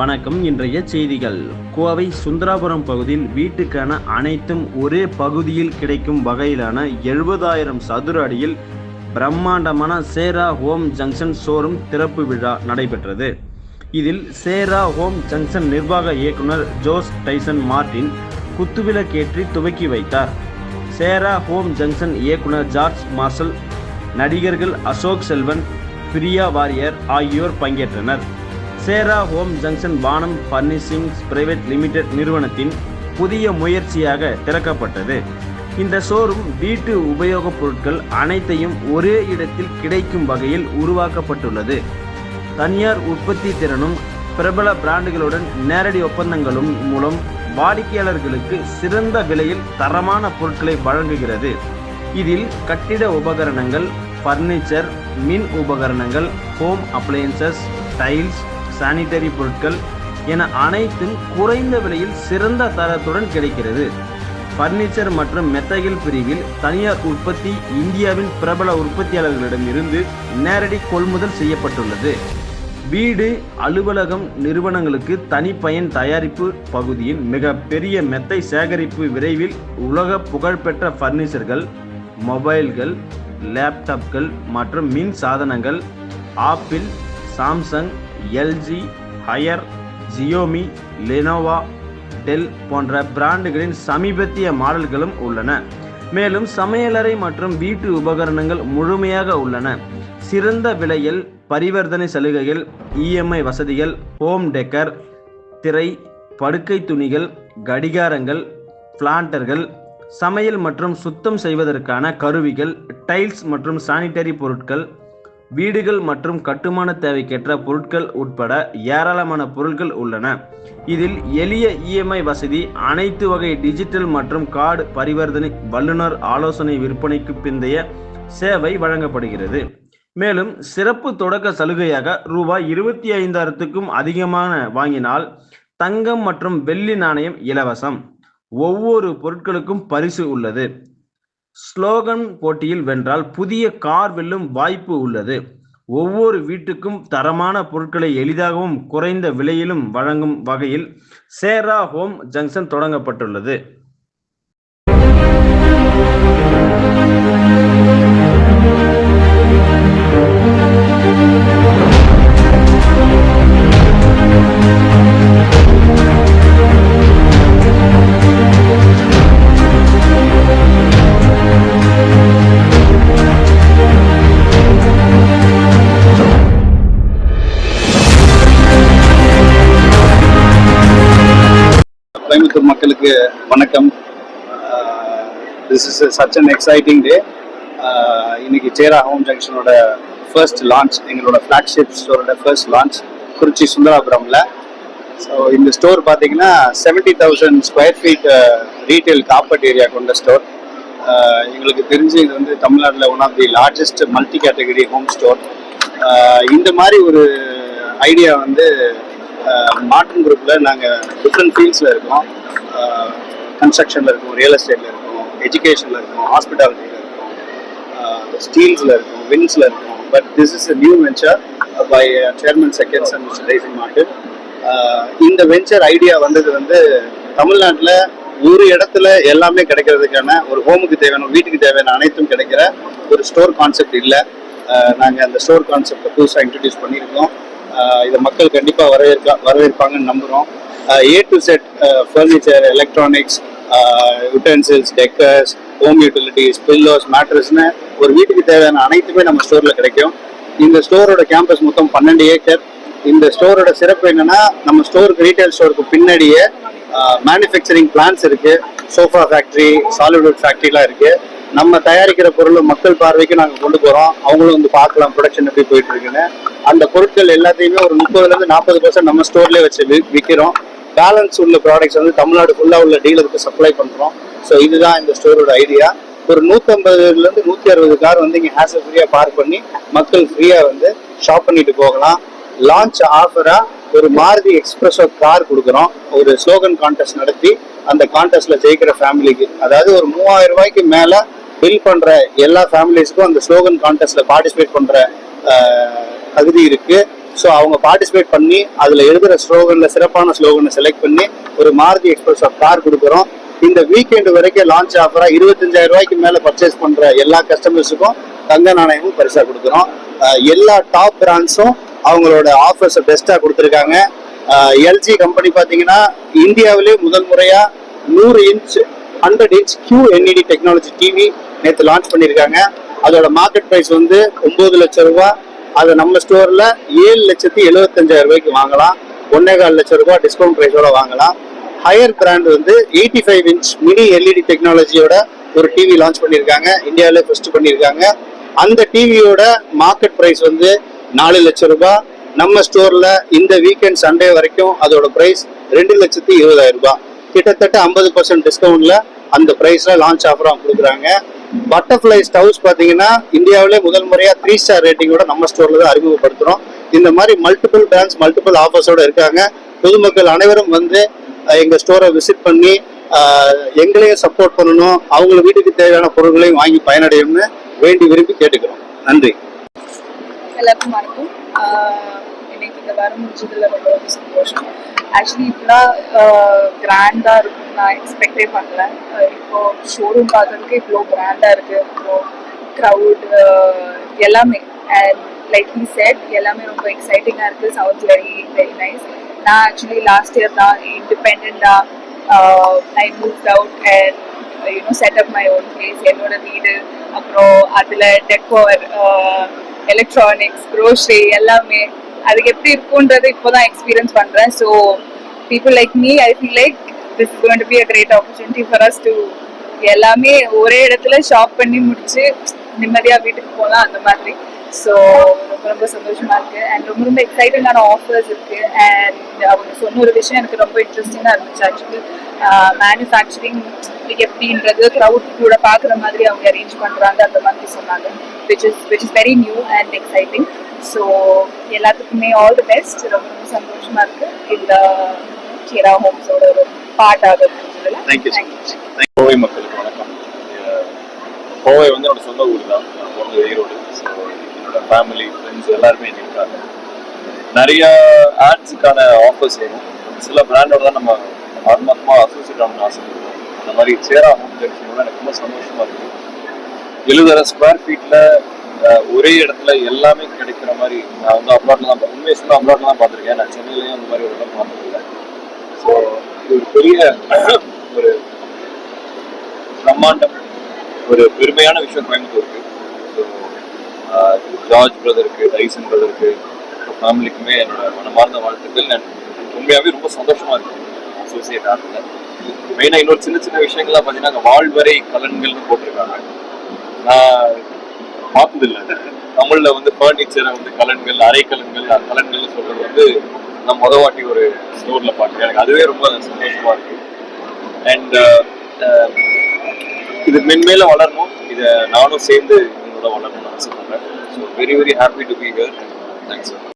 வணக்கம். இன்றைய செய்திகள். கோவை சுந்தராபுரம் பகுதியில் வீட்டுக்கான அனைத்தும் ஒரே பகுதியில் கிடைக்கும் வகையிலான 70,000 சதுர அடியில் பிரம்மாண்டமான சேரா ஹோம் ஜங்ஷன் ஷோரூம் திறப்பு விழா நடைபெற்றது. இதில் சேரா ஹோம் ஜங்ஷன் நிர்வாக இயக்குனர் ஜோஸ் டைசன் மார்டின் குத்துவிளக்கேற்றி துவக்கி வைத்தார். சேரா ஹோம் ஜங்ஷன் இயக்குனர் ஜார்ஜ் மார்ஷல், நடிகர்கள் அசோக் செல்வன், பிரியா வாரியர் ஆகியோர் பங்கேற்றனர். சேரா ஹோம் ஜங்ஷன் வானம் பர்னிஷிங்ஸ் பிரைவேட் லிமிடெட் நிறுவனத்தின் புதிய முயற்சியாக திறக்கப்பட்டது. இந்த ஷோரூம் வீட்டு உபயோகப் பொருட்கள் அனைத்தையும் ஒரே இடத்தில் கிடைக்கும் வகையில் உருவாக்கப்பட்டுள்ளது. தனியார் உற்பத்தி திறனும் பிரபல பிராண்டுகளுடன் நேரடி ஒப்பந்தங்களும் மூலம் வாடிக்கையாளர்களுக்கு சிறந்த விலையில் தரமான பொருட்களை வழங்குகிறது. இதில் கட்டிட உபகரணங்கள், பர்னிச்சர், மின் உபகரணங்கள், ஹோம் அப்ளையன்சஸ், டைல்ஸ், சானிட்டரி பொருட்கள் என அனைத்தும் குறைந்த விலையில் சிறந்த தரத்துடன் கிடைக்கிறது. பர்னிச்சர் மற்றும் மெத்தைகள் பிரிவில் தனியார் உற்பத்தி இந்தியாவின் பிரபல உற்பத்தியாளர்களிடம் இருந்து நேரடி கொள்முதல் செய்யப்பட்டுள்ளது. வீடு, அலுவலகம், நிறுவனங்களுக்கு தனிப்பயன் தயாரிப்பு பகுதியில் மிக பெரிய மெத்தை சேகரிப்பு, விரைவில் உலக புகழ்பெற்ற பர்னிச்சர்கள், மொபைல்கள், லேப்டாப்கள் மற்றும் மின் சாதனங்கள், Apple, Samsung, LG, Haier, Xiaomi, Lenovo, Dell போன்ற பிராண்டுகளின் சமீபத்திய மாடல்களும் உள்ளன. மேலும் சமையலறை மற்றும் வீட்டு உபகரணங்கள் முழுமையாக உள்ளன. சிறந்த விலையில் பரிவர்த்தனை சலுகைகள், இஎம்ஐ வசதிகள், ஹோம் டெக்கர், திரை, படுக்கை துணிகள், கடிகாரங்கள், பிளான்டர்கள், சமையல் மற்றும் சுத்தம் செய்வதற்கான கருவிகள், டைல்ஸ் மற்றும் சானிட்டரி பொருட்கள், வீடுகள் மற்றும் கட்டுமான தேவைக்கேற்ற பொருட்கள் உட்பட ஏராளமான பொருட்கள் உள்ளன. இதில் எளிய இஎம்ஐ வசதி, அனைத்து வகை டிஜிட்டல் மற்றும் கார்டு பரிவர்த்தனை, வல்லுநர் ஆலோசனை, விற்பனைக்கு பிந்தைய சேவை வழங்கப்படுகிறது. மேலும் சிறப்பு தொடக்க சலுகையாக ரூபாய் 25,000க்கும் அதிகமான வாங்கினால் தங்கம் மற்றும் வெள்ளி நாணயம் இலவசம். ஒவ்வொரு பொருட்களுக்கும் பரிசு உள்ளது. ஸ்லோகன் போட்டியில் வென்றால் புதிய கார் வெல்லும் வாய்ப்பு உள்ளது. ஒவ்வொரு வீட்டுக்கும் தரமான பொருட்களை எளிதாகவும் குறைந்த விலையிலும் வழங்கும் வகையில் சேரா ஹோம் ஜங்ஷன் தொடங்கப்பட்டுள்ளது. கோயம்புத்தூர் மக்களுக்கு வணக்கம். This is such an exciting day. இன்னைக்கு சேரா ஹோம் ஜங்ஷனோட ஃபர்ஸ்ட் லான்ச், எங்களோட ஃப்ளாக்ஷிப் ஸ்டோரோட ஃபர்ஸ்ட் லான்ச் குறிச்சி சுந்தராபுரமில். ஸோ இந்த ஸ்டோர் பார்த்தீங்கன்னா 70,000 square feet retail carpet area கொண்ட ஸ்டோர். எங்களுக்கு தெரிஞ்சு இது வந்து தமிழ்நாட்டில் one of the largest multi category home store. இந்த மாதிரி ஒரு ஐடியா வந்து மார்டன் குரூப்பில் நாங்கள் டிஃப்ரெண்ட் ஃபீல்ட்ஸில் இருக்கோம். கன்ஸ்ட்ரக்ஷனில் இருக்கோம், ரியல் எஸ்டேட்டில் இருக்கோம், எஜுகேஷனில் இருக்கோம், ஹாஸ்பிட்டாலிட்டியில் இருக்கோம், ஸ்டீல்ஸில் இருக்கோம், வின்ஸில் இருக்கோம். But this is a new venture by chairman seconds and mister Tyson Martin. இந்த வெஞ்சர் ஐடியா வந்தது வந்து தமிழ்நாட்டில் ஒரு இடத்துல எல்லாமே கிடைக்கிறதுக்கான, ஒரு ஹோமுக்கு தேவையான, வீட்டுக்கு தேவையான அனைத்தும் கிடைக்கிற ஒரு ஸ்டோர் கான்செப்ட் இல்லை. நாங்கள் அந்த ஸ்டோர் கான்செப்டை புதுசாக இன்ட்ரடியூஸ் பண்ணியிருக்கோம். இதை மக்கள் கண்டிப்பாக வரவேற்பாங்கன்னு நம்புகிறோம். A to Z furniture, electronics, utensils, decors, home utilities, pillows, மேட்ரஸ்னு ஒரு வீட்டுக்கு தேவையான அனைத்துமே நம்ம ஸ்டோரில் கிடைக்கும். இந்த ஸ்டோரோட கேம்பஸ் மொத்தம் 12 ஏக்கர். இந்த ஸ்டோரோட சிறப்பு என்னன்னா, நம்ம ஸ்டோருக்கு, ரீட்டைல் ஸ்டோருக்கு பின்னாடியே மேனுஃபேக்சரிங் பிளான்ஸ் இருக்குது. சோஃபா ஃபேக்ட்ரி, சாலிட்வுட் ஃபேக்ட்ரிலாம் இருக்குது. நம்ம தயாரிக்கிற பொருள் மக்கள் பார்வைக்கு நாங்கள் கொண்டு போகிறோம். அவங்களும் வந்து பார்க்கலாம் ப்ரொடக்ஷன் எப்படி போயிட்டு இருக்குன்னு. அந்த பொருட்கள் எல்லாத்தையுமே ஒரு 30% 40% நம்ம ஸ்டோர்லேயே வச்சு விற்கிறோம். பேலன்ஸ் உள்ள ப்ராடக்ட்ஸ் வந்து தமிழ்நாடு ஃபுல்லாக உள்ள டீலருக்கு சப்ளை பண்ணுறோம். ஸோ இதுதான் இந்த ஸ்டோரோட ஐடியா. ஒரு 150லேருந்து 160 கார் வந்து இங்கே ஹேசல் ஃப்ரீயாக பார்க் பண்ணி மக்கள் ஃப்ரீயாக வந்து ஷாப் பண்ணிட்டு போகலாம். லான்ச் ஆஃபராக ஒரு மாருதி எக்ஸ்பிரஸோ கார் கொடுக்குறோம். ஒரு ஸ்லோகன் கான்டெஸ்ட் நடத்தி அந்த கான்டெஸ்ட்ல ஜெயிக்கிற ஃபேமிலிக்கு, அதாவது ஒரு 3000 ரூபாய்க்கு மேலே பில் பண்ற எல்லா ஃபேமிலிஸ்க்கும் அந்த ஸ்லோகன் கான்டெஸ்ட்ல பார்ட்டிசிபேட் பண்ற தகுதி இருக்கு. ஸோ அவங்க பார்ட்டிசிபேட் பண்ணி அதில் எழுதுகிற ஸ்லோகனில் சிறப்பான ஸ்லோகனை செலக்ட் பண்ணி ஒரு மாருதி எக்ஸ்பிரஸ் கார் கொடுக்குறோம். இந்த வீக்கெண்டு வரைக்கும் லான்ச் ஆஃபராக 25,000 ரூபாய்க்கு மேலே பர்ச்சேஸ் பண்ணுற எல்லா கஸ்டமர்ஸுக்கும் தங்க நாணயமும் பரிசாக கொடுக்குறோம். எல்லா டாப் பிராண்ட்ஸும் அவங்களோட ஆஃபர்ஸை பெஸ்ட்டாக கொடுத்துருக்காங்க. எல்ஜி கம்பெனி பார்த்தீங்கன்னா இந்தியாவிலே முதல் முறையாக 100 inch 100 inch QLED technology TV நேற்று லான்ச் பண்ணியிருக்காங்க. அதோட மார்க்கெட் ப்ரைஸ் வந்து 9 லட்சம் ரூபா. அதை நம்ம ஸ்டோரில் 7,75,000 ரூபாய்க்கு வாங்கலாம். 1,4 லட்சம் ரூபாய் டிஸ்கவுண்ட் ப்ரைஸோட வாங்கலாம். ஹையர் பிராண்ட் வந்து 85 இன்ச் மினி எல்இடி டெக்னாலஜியோட ஒரு டிவி லான்ச் பண்ணியிருக்காங்க. இந்தியாவிலே ஃபர்ஸ்ட் பண்ணியிருக்காங்க. அந்த டிவியோட மார்க்கெட் ப்ரைஸ் வந்து 4 லட்சம் ரூபாய். நம்ம ஸ்டோர்ல இந்த வீக்கெண்ட் சண்டே வரைக்கும் அதோட ப்ரைஸ் 2,20,000 ரூபாய். கிட்டத்தட்ட 50% டிஸ்கவுண்ட்ல அந்த ப்ரைஸ்ல லான்ச் ஆஃபராக கொடுக்குறாங்க. பட்டர்ஃப்ளை ஸ்டவ்ஸ் பார்த்தீங்கன்னா இந்தியாவிலே முதல் முறையாக 3 ஸ்டார் ரேட்டிங்கோட நம்ம ஸ்டோர்ல தான் அறிமுகப்படுத்துறோம். இந்த மாதிரி மல்டிபிள் பிராண்ட்ஸ் மல்டிபிள் ஆஃபர்ஸோட இருக்காங்க. பொதுமக்கள் அனைவரும் வந்து எங்க ஸ்டோரை விசிட் பண்ணி எங்களையும் சப்போர்ட் பண்ணணும், அவங்க வீட்டுக்கு தேவையான பொருட்களையும் வாங்கி பயனடையும்னு வேண்டி விரும்பி கேட்டுக்கிறோம். நன்றி. எல்லாருக்கும் வணக்கம். இன்னைக்கு இந்த வர முடிஞ்சதுல ரொம்ப சந்தோஷம். ஆக்சுவலி இப்பெல்லாம் கிராண்டாக இருக்கும்னு நான் எக்ஸ்பெக்டே பண்ணல. இப்போ ஷோரூம் பார்க்கறதுக்கு இவ்வளோ கிராண்டாக இருக்குது. இப்போ க்ரௌட் எல்லாமே அண்ட் லைக் ஹி செட் எல்லாமே ரொம்ப எக்ஸைட்டிங்காக இருக்குது. Sounds very very nice. நான் ஆக்சுவலி லாஸ்ட் இயர் தான் இண்டிபெண்டாக I moved out and set up my own place. என்னோட வீடு, அப்புறம் அதில் டெக்கோர், எலக்ட்ரானிக்ஸ், க்ரோசரி எல்லாமே அதுக்கு எப்படி இருக்குன்றது இப்போதான் எக்ஸ்பீரியன்ஸ் பண்ணுறேன். So people like me, I feel like this is going to be a great opportunity for us to எல்லாமே ஒரே இடத்துல ஷாப் பண்ணி முடிச்சு நிம்மதியாக வீட்டுக்கு போகலாம் அந்த மாதிரி. ஸோ ரொம்ப ரொம்ப சந்தோஷமா இருக்கு அண்ட் ரொம்ப ரொம்ப எக்ஸைட்டிங்கான ஆஃபர்ஸ் இருக்கு. அண்ட் அவங்க சொன்ன ஒரு விஷயம் எனக்கு ரொம்ப இன்ட்ரெஸ்டிங்காக இருந்துச்சு. ஆக்சுவலி மேனுஃபேக்சரிங் எப்படின்றது க்ரௌட் கூட பார்க்குற மாதிரி அவங்க அரேஞ்ச் பண்ணுறாங்க அந்த மாதிரி சொன்னாங்க. which is very new and exciting. So எல்லாத்துக்குமே ஆல் தி பெஸ்ட். ரொம்ப ரொம்ப சந்தோஷமா இருக்கு இந்த சேரா ஹோம்ஸோட ஒரு பார்ட் ஆகுது. தேங்க்யூ. கோவை மக்களுக்கு வணக்கம். கோவை வந்து என்னோட சொந்த ஊர் தான். நான் ஈரோடு. ஸோ என்னோட ஃபேமிலி ஃப்ரெண்ட்ஸ் எல்லாருமே இங்கே இருக்காங்க. நிறைய ஆட்ஸுக்கான ஆஃபர்ஸ் வரும். சில பிராண்டோட தான் நம்ம ஆத்மாத்மாக அசோசியேட் ஆகணும்னு ஆசைப்படுவோம். அந்த மாதிரி சேரா ஹோம் ஜங்ஷனோட எனக்கு ரொம்ப சந்தோஷமா இருக்கு. 70,000 ஸ்கொயர் ஃபீட்ல ஒரே இடத்துல எல்லாமே கிடைக்கிற மாதிரி நான் வந்து அப்ராட்ல தான் உண்மையை சொன்னால் அப்ராட்ல தான் பார்த்துருக்கேன். நான் சென்னையிலேயும் அந்த மாதிரி ஒரு இடம் பார்த்ததில்லை. ஸோ இது ஒரு பெரிய ஒரு பிரம்மாண்டம், ஒரு பெருமையான விஷயம் கோயம்புத்தூருக்கு. ஸோ ஜார்ஜ் பிரதருக்கு, டைசன் பிரதருக்கு, ஃபேமிலிக்குமே என்னோட மனமார்ந்த வாழ்த்துக்கள். நான் உண்மையாகவே ரொம்ப சந்தோஷமா இருக்கு அசோசியேட் ஆனதில். மெயினாக இன்னொரு சின்ன சின்ன விஷயங்கள்லாம் பார்த்தீங்கன்னா அங்கே வாழ்வரை கலன்கள்னு போட்டிருக்காங்க. நான் பார்த்ததில்லை. தமிழில் வந்து ஃபர்னிச்சரை வந்து கலன்கள், அரை கலன்கள், கலன்கள்னு சொல்றது வந்து நான் வாட்டி ஒரு ஸ்டோரில் பார்த்தேன். எனக்கு அதுவே ரொம்ப சந்தோஷமா இருக்கு. அண்ட் இது மென்மேல வளரணும். இதை நானும் சேர்ந்து உங்களோட வளரணும்னு ஆசைப்படுறேன். So very very happy to be here. Thanks.